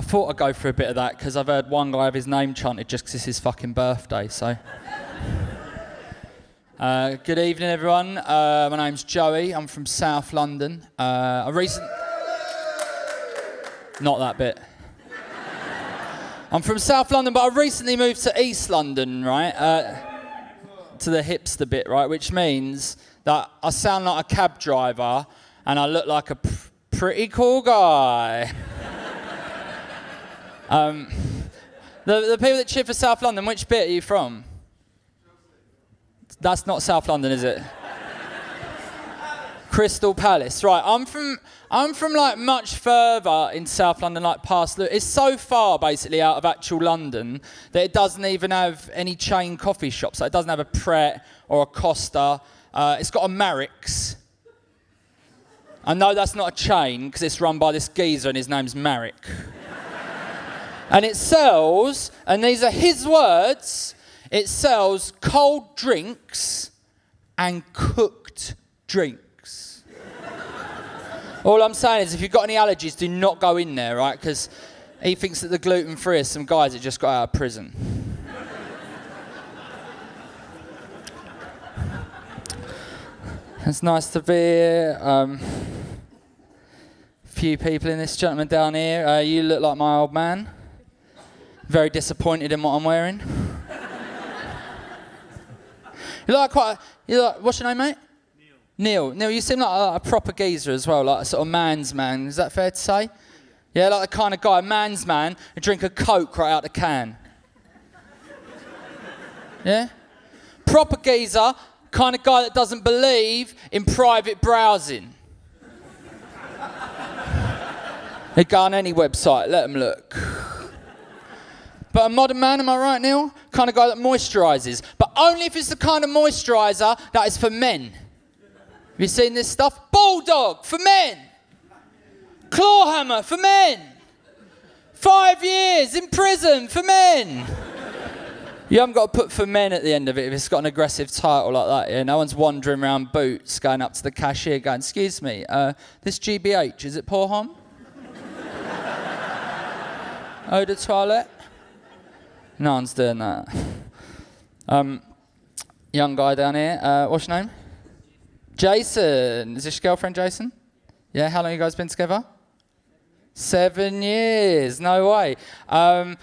thought I'd go for a bit of that because I've heard one guy have his name chanted just because it's his fucking birthday, so. Good evening, everyone. My name's Joey. I'm from South London. Not that bit. I'm from South London, but I recently moved to East London, right? To the hipster bit, right? Which means that I sound like a cab driver and I look like a pretty cool guy. The people that cheer for South London, which bit are you from? That's not South London, is it? Crystal Palace, right? I'm from like much further in South London, like past. It's so far basically out of actual London that it doesn't even have any chain coffee shops. Like, it doesn't have a Pret or a Costa. It's got a Marrick's. I know that's not a chain because it's run by this geezer and his name's Marrick. And it sells, and these are his words, it sells cold drinks and cooked drinks. All I'm saying is if you've got any allergies, do not go in there, right? Because he thinks that the gluten-free are some guys that just got out of prison. It's nice to be here. Few people in this gentleman down here. You look like my old man. Very disappointed in what I'm wearing. What's your name, mate? Neil, you seem like a proper geezer as well, like a sort of man's man. Is that fair to say? Yeah, like the kind of guy, a man's man, who drink a Coke right out the can. Yeah? Proper geezer, kind of guy that doesn't believe in private browsing. They go on any website, let them look. But a modern man, am I right, Neil? Kind of guy that moisturises. But only if it's the kind of moisturiser that is for men. Have you seen this stuff? Bulldog, for men. Claw hammer, for men. 5 years in prison, for men. You haven't got to put for men at the end of it if it's got an aggressive title like that. Yeah? No one's wandering around Boots, going up to the cashier going, excuse me, this GBH, is it pour homme? Eau de toilette? No one's doing that. Young guy down here. What's your name? Jason. Is this your girlfriend, Jason? Yeah, how long have you guys been together? 7 years. No way. I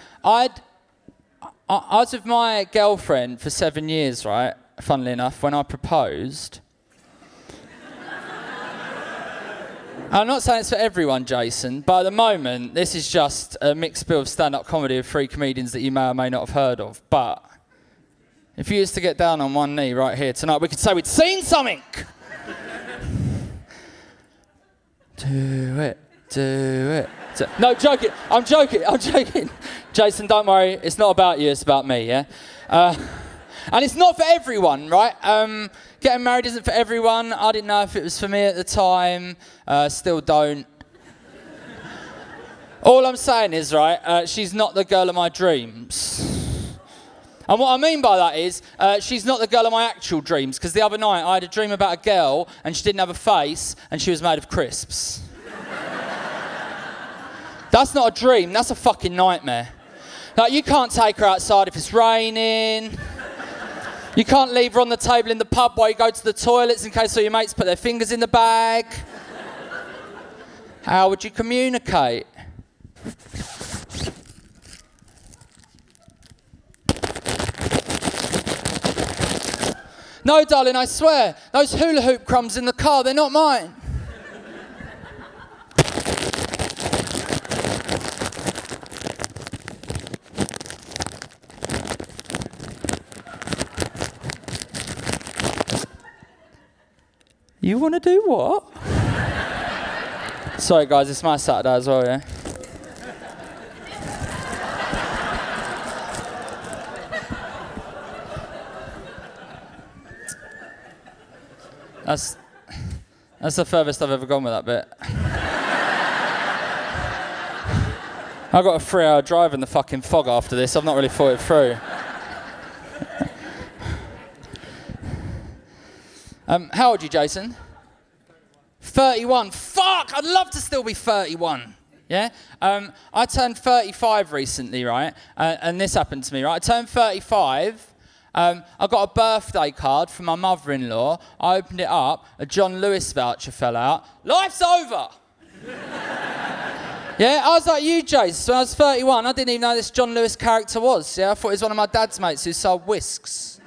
was with my girlfriend for 7 years, right? Funnily enough, when I proposed. I'm not saying it's for everyone, Jason, but at the moment, this is just a mixed bill of stand-up comedy of 3 comedians that you may or may not have heard of. But if you used to get down on one knee right here tonight, we could say we'd seen something. Do it. No, joking. I'm joking. Jason, don't worry. It's not about you. It's about me, yeah? And it's not for everyone, right? Getting married isn't for everyone. I didn't know if it was for me at the time. Still don't. All I'm saying is, right, she's not the girl of my dreams. And what I mean by that is, she's not the girl of my actual dreams, because the other night I had a dream about a girl and she didn't have a face and she was made of crisps. That's not a dream, that's a fucking nightmare. Like, you can't take her outside if it's raining. You can't leave her on the table in the pub while you go to the toilets in case all your mates put their fingers in the bag. How would you communicate? No, darling, I swear, those hula hoop crumbs in the car, they're not mine. You want to do what? Sorry, guys, it's my Saturday as well, yeah? That's the furthest I've ever gone with that bit. I've got a 3-hour drive in the fucking fog after this. I've not really thought it through. How old are you, Jason? 31. Fuck! I'd love to still be 31. Yeah? I turned 35 recently, right? And this happened to me, right? I turned 35. I got a birthday card from my mother-in-law. I opened it up. A John Lewis voucher fell out. Life's over! Yeah, I was like you, Jace. When I was 31, I didn't even know this John Lewis character was. Yeah, I thought he was one of my dad's mates who sold whisks.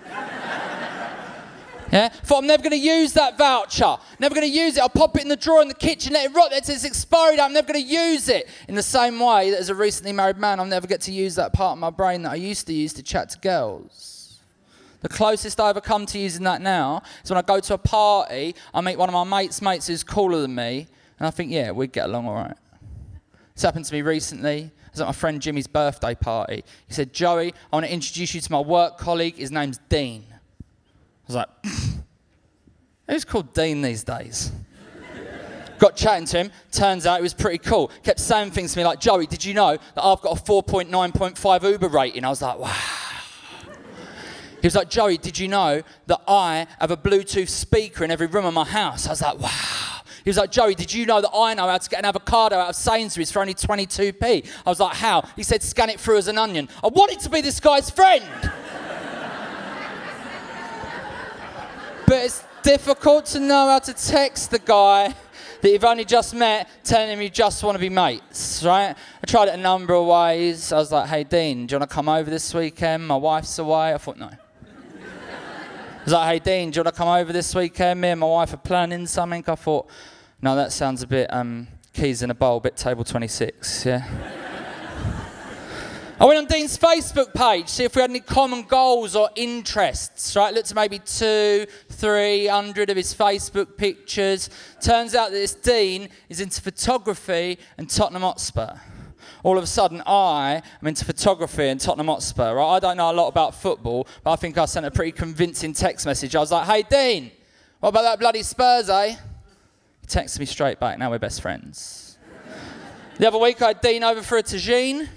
Yeah, thought I'm never going to use that voucher. Never going to use it. I'll pop it in the drawer in the kitchen, let it rot there till it's expiry date. I'm never going to use it. In the same way that as a recently married man, I'll never get to use that part of my brain that I used to use to chat to girls. The closest I ever come to using that now is when I go to a party, I meet one of my mates who's cooler than me, and I think, yeah, we'd get along all right. This happened to me recently. I was at my friend Jimmy's birthday party. He said, Joey, I want to introduce you to my work colleague. His name's Dean. I was like, who's called Dean these days? Got chatting to him. Turns out he was pretty cool. Kept saying things to me like, Joey, did you know that I've got a 4.9.5 Uber rating? I was like, wow. He was like, Joey, did you know that I have a Bluetooth speaker in every room of my house? I was like, wow. He was like, Joey, did you know that I know how to get an avocado out of Sainsbury's for only 22p? I was like, how? He said, scan it through as an onion. I wanted to be this guy's friend. But it's difficult to know how to text the guy that you've only just met, telling him you just want to be mates, right? I tried it a number of ways. I was like, hey, Dean, do you want to come over this weekend? My wife's away. I thought, no. I was like, hey, Dean, do you want to come over this weekend? Me and my wife are planning something. I thought, no, that sounds a bit keys in a bowl, a bit table 26, yeah? I went on Dean's Facebook page, see if we had any common goals or interests, right? Looked at maybe 200-300 of his Facebook pictures. Turns out that this Dean is into photography and Tottenham Hotspur. All of a sudden, I am into photography and Tottenham Hotspur, right? I don't know a lot about football, but I think I sent a pretty convincing text message. I was like, hey, Dean, what about that bloody Spurs, eh? He texted me straight back, now we're best friends. The other week, I had Dean over for a tagine.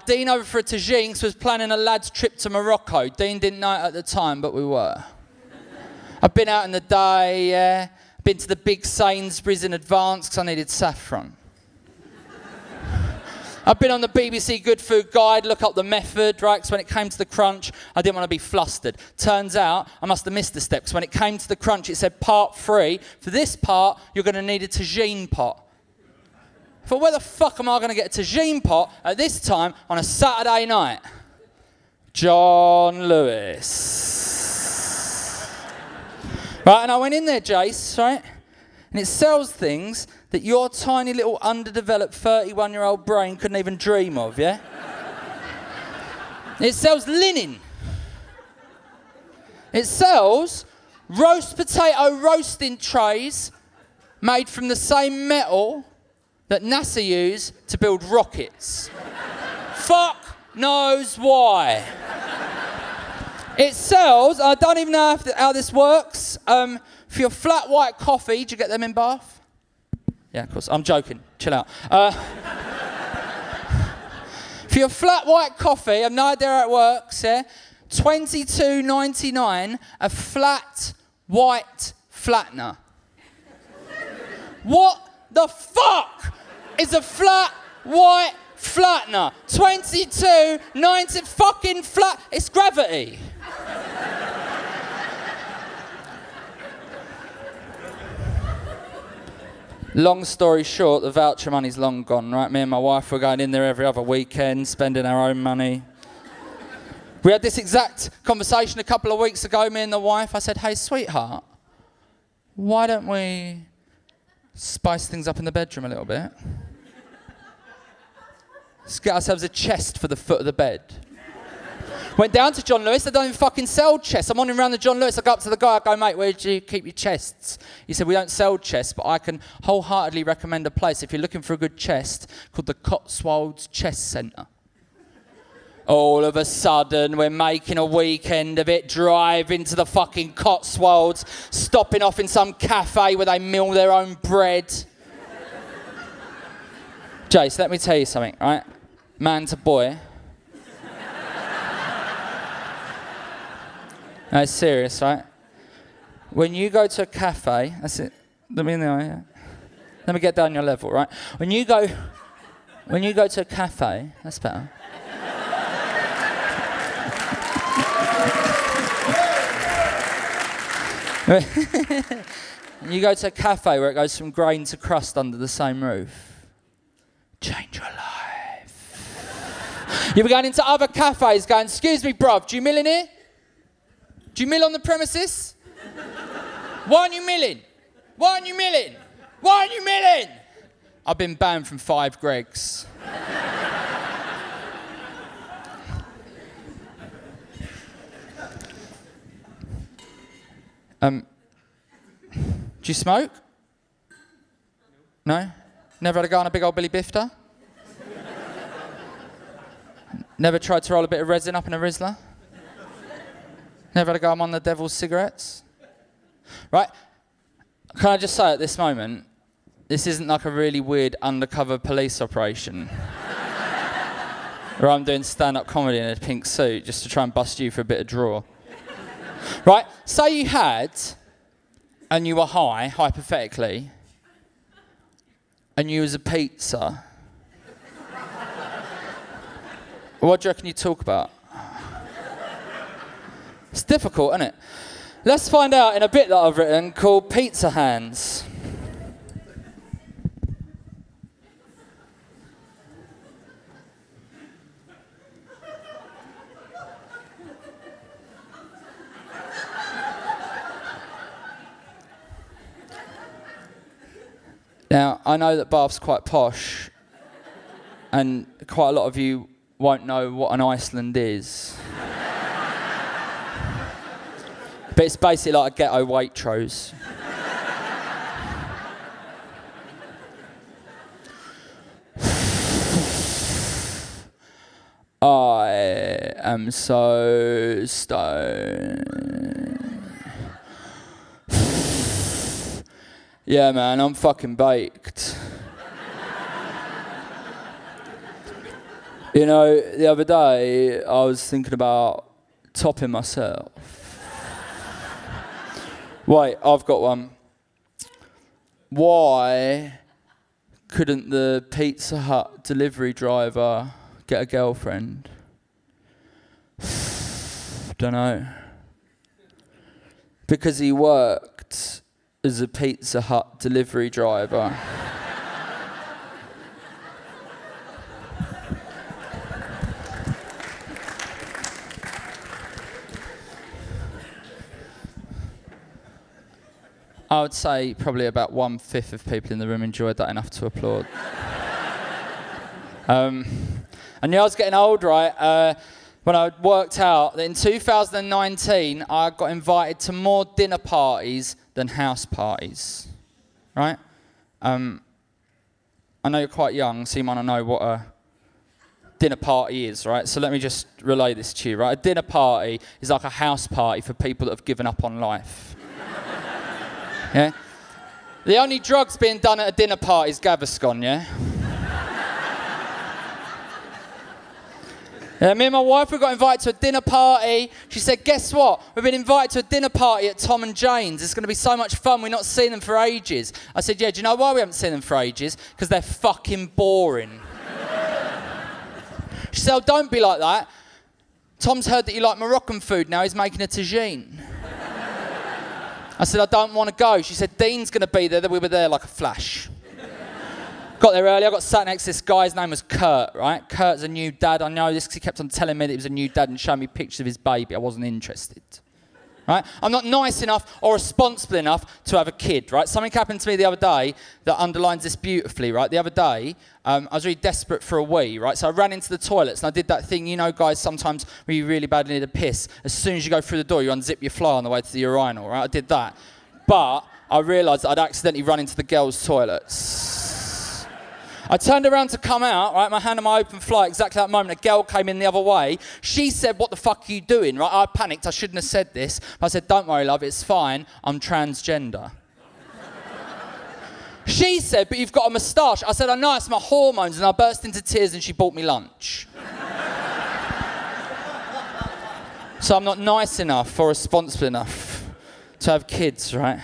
Dean over for a tagine because we was planning a lad's trip to Morocco. Dean didn't know it at the time, but we were. I've been out in the day, yeah. Been to the big Sainsbury's in advance because I needed saffron. I've been on the BBC Good Food Guide, look up the method, right? Because when it came to the crunch, I didn't want to be flustered. Turns out, I must have missed a step. Because when it came to the crunch, it said part 3. For this part, you're going to need a tagine pot. I thought, where the fuck am I going to get a tagine pot at this time on a Saturday night? John Lewis. Right, and I went in there, Jace, right? And it sells things that your tiny little underdeveloped 31-year-old brain couldn't even dream of, yeah? It sells linen. It sells roast potato roasting trays made from the same metal that NASA use to build rockets. Fuck knows why. It sells, I don't even know how this works, for your flat white coffee. Do you get them in Bath? Yeah, of course. I'm joking. Chill out. For your flat white coffee, I have no idea how it works, yeah? $22.99 a flat white flattener. What the fuck is a flat white flattener? $22.90 fucking flat. It's gravity. Long story short, the voucher money's long gone, right? Me and my wife were going in there every other weekend, spending our own money. We had this exact conversation a couple of weeks ago, me and the wife. I said, hey, sweetheart, why don't we spice things up in the bedroom a little bit? Let's get ourselves a chest for the foot of the bed. Went down to John Lewis. They don't even fucking sell chests. I'm wandering around the John Lewis. I go up to the guy. I go, mate, where do you keep your chests? He said, we don't sell chests, but I can wholeheartedly recommend a place if you're looking for a good chest called the Cotswolds Chest Centre. All of a sudden, we're making a weekend of it, driving to the fucking Cotswolds, stopping off in some cafe where they mill their own bread. Jace, let me tell you something, right? Man to boy. No, it's serious, right? When you go to a cafe, that's it. Look me in the eye, yeah. Let me get down your level, right? When you go to a cafe, that's better. You go to a cafe where it goes from grain to crust under the same roof. Change your life. You'll be going into other cafes going, excuse me, bruv, do you mill in here? Do you mill on the premises? Why aren't you milling? Why aren't you milling? Why aren't you milling? I've been banned from 5 Gregs. Do you smoke? No? Never had a go on a big old Billy Bifter? Never tried to roll a bit of resin up in a Rizzler? Never had a go on one of the devil's cigarettes? Right? Can I just say at this moment, this isn't like a really weird undercover police operation where I'm doing stand-up comedy in a pink suit just to try and bust you for a bit of draw. Right? Say you had, and you were high, hypothetically, and you was a pizza. What do you reckon you'd talk about? It's difficult, isn't it? Let's find out in a bit that I've written called Pizza Hands. Now, I know that Bath's quite posh, and quite a lot of you won't know what an Iceland is. But it's basically like a ghetto Waitrose. I am so stoned. Yeah, man, I'm fucking baked. You know, the other day, I was thinking about topping myself. Wait, I've got one. Why couldn't the Pizza Hut delivery driver get a girlfriend? Dunno. Because he worked as a Pizza Hut delivery driver. I would say probably about 1/5 of people in the room enjoyed that enough to applaud. And yeah, I was getting old, right? When I worked out that in 2019, I got invited to more dinner parties than house parties, right? I know you're quite young, so you might not know what a dinner party is, right? So let me just relay this to you, right? A dinner party is like a house party for people that have given up on life. Yeah? The only drugs being done at a dinner party is Gaviscon, yeah? Yeah, me and my wife, we got invited to a dinner party. She said, guess what? We've been invited to a dinner party at Tom and Jane's. It's going to be so much fun. We've not seen them for ages. I said, yeah, do you know why we haven't seen them for ages? Because they're fucking boring. She said, oh, don't be like that. Tom's heard that you like Moroccan food now. He's making a tagine. I said, I don't want to go. She said, Dean's going to be there. We were there like a flash. Got there early. I got sat next to this guy. His name was Kurt, right? Kurt's a new dad. I know this because he kept on telling me that he was a new dad and showing me pictures of his baby. I wasn't interested, right? I'm not nice enough or responsible enough to have a kid, right? Something happened to me the other day that underlines this beautifully, right? The other day, I was really desperate for a wee, right? So I ran into the toilets and I did that thing, you know, guys, sometimes when you really badly need a piss, as soon as you go through the door, you unzip your fly on the way to the urinal, right? I did that. But I realised that I'd accidentally run into the girls' toilets. I turned around to come out, right, my hand on my open fly, exactly that moment, a girl came in the other way. She said, what the fuck are you doing, right? I panicked, I shouldn't have said this. But I said, don't worry, love, it's fine, I'm transgender. She said, but you've got a moustache. I said, I know, it's my hormones, and I burst into tears and she bought me lunch. So I'm not nice enough or responsible enough to have kids, right?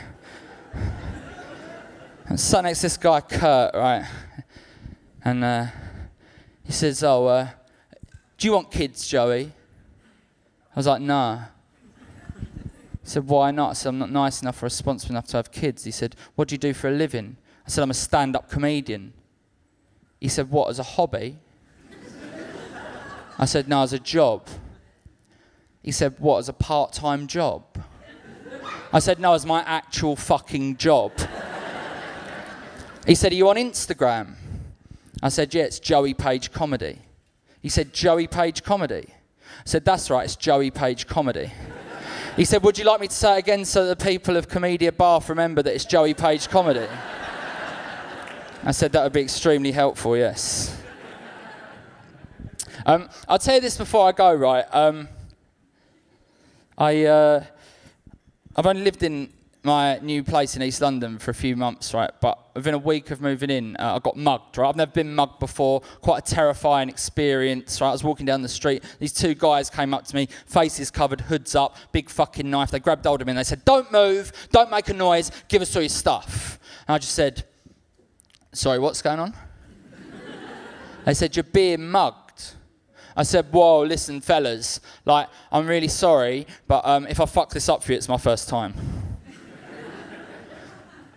I'm sat next to this guy, Kurt, right? And he says, do you want kids, Joey? I was like, nah. He said, why not? I said, I'm not nice enough or responsible enough to have kids. He said, what do you do for a living? I said, I'm a stand-up comedian. He said, what, as a hobby? I said, no, as a job. He said, what, as a part-time job? I said, no, as my actual fucking job. He said, are you on Instagram? I said, yeah, it's Joey Page Comedy. He said, Joey Page Comedy? I said, that's right, it's Joey Page Comedy. He said, would you like me to say it again so that the people of Komedia Bath remember that it's Joey Page Comedy? I said, that would be extremely helpful, yes. I'll tell you this before I go, right? I've only lived in my new place in East London for a few months, right? But within a week of moving in, I got mugged, right? I've never been mugged before. Quite a terrifying experience, right? I was walking down the street. These two guys came up to me, faces covered, hoods up, big fucking knife. They grabbed hold of me and they said, don't move, don't make a noise, give us all your stuff. And I just said, sorry, what's going on? They said, you're being mugged. I said, whoa, listen, fellas, like, I'm really sorry, but if I fuck this up for you, it's my first time.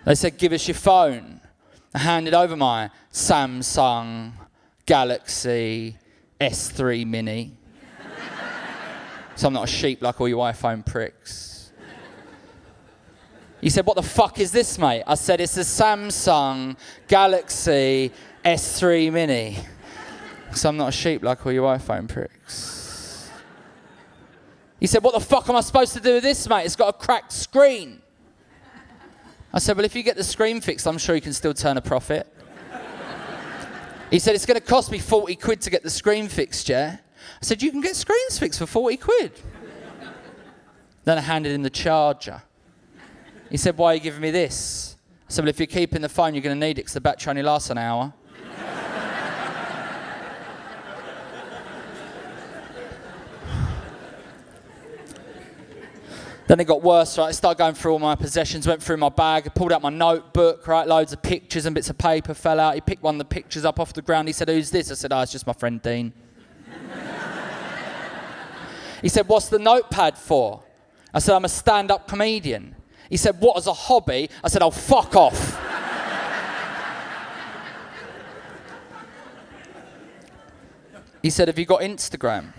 They said, give us your phone. I handed over my Samsung Galaxy S3 Mini. So I'm not a sheep like all you iPhone pricks. He said, what the fuck is this, mate? I said, it's a Samsung Galaxy S3 Mini. So I'm not a sheep like all you iPhone pricks. He said, what the fuck am I supposed to do with this, mate? It's got a cracked screen. I said, well, if you get the screen fixed, I'm sure you can still turn a profit. He said, it's going to cost me 40 quid to get the screen fixed, yeah? I said, you can get screens fixed for 40 quid. Then I handed him the charger. He said, why are you giving me this? I said, well, if you're keeping the phone, you're going to need it because the battery only lasts an hour. Then it got worse, right? I started going through all my possessions, went through my bag, I pulled out my notebook, right? Loads of pictures and bits of paper fell out. He picked one of the pictures up off the ground. He said, who's this? I said, oh, it's just my friend Dean. He said, what's the notepad for? I said, I'm a stand-up comedian. He said, what, as a hobby? I said, oh, fuck off. He said, have you got Instagram?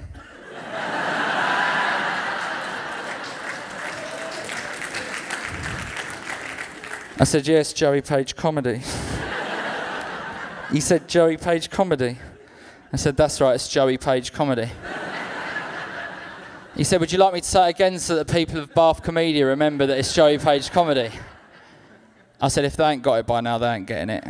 I said, yes, Joey Page Comedy. He said, Joey Page Comedy. I said, that's right, it's Joey Page Comedy. He said, would you like me to say it again so that the people of Bath Komedia remember that it's Joey Page Comedy? I said, if they ain't got it by now, they ain't getting it.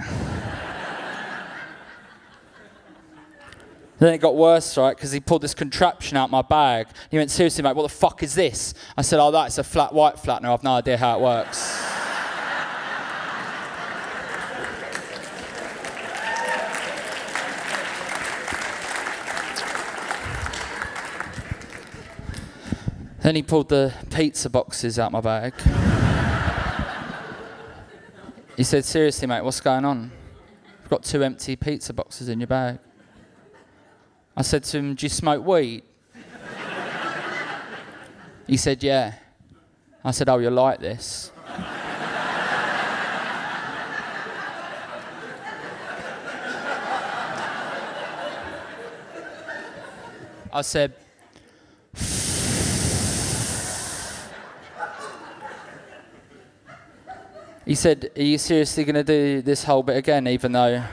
Then it got worse, right, because he pulled this contraption out my bag. He went, seriously, mate, what the fuck is this? I said, oh, that's a flat white flattener. I've no idea how it works. Then he pulled the pizza boxes out my bag. He said, seriously, mate, what's going on? You've got 2 empty pizza boxes in your bag. I said to him, do you smoke weed? He said, yeah. I said, oh, you're like this. I said, he said, are you seriously going to do this whole bit again, even though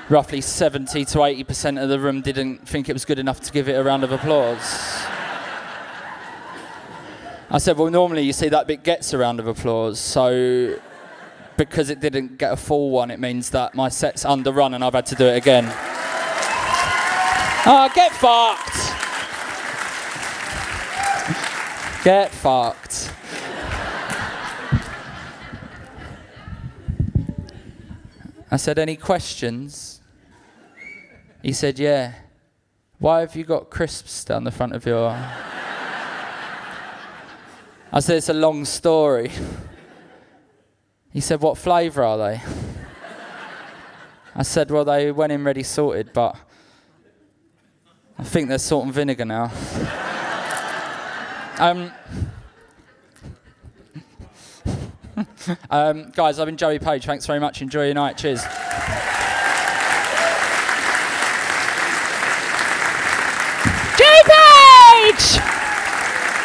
roughly 70 to 80% of the room didn't think it was good enough to give it a round of applause? I said, well, normally you see that bit gets a round of applause, so because it didn't get a full one, it means that my set's underrun and I've had to do it again. Oh, get fucked! Get fucked. I said, any questions? He said, yeah. Why have you got crisps down the front of your... I said, it's a long story. He said, what flavour are they? I said, well, they went in ready sorted, but I think they're salt and vinegar now. Guys, I've been Joey Page. Thanks very much. Enjoy your night. Cheers. Joey Page!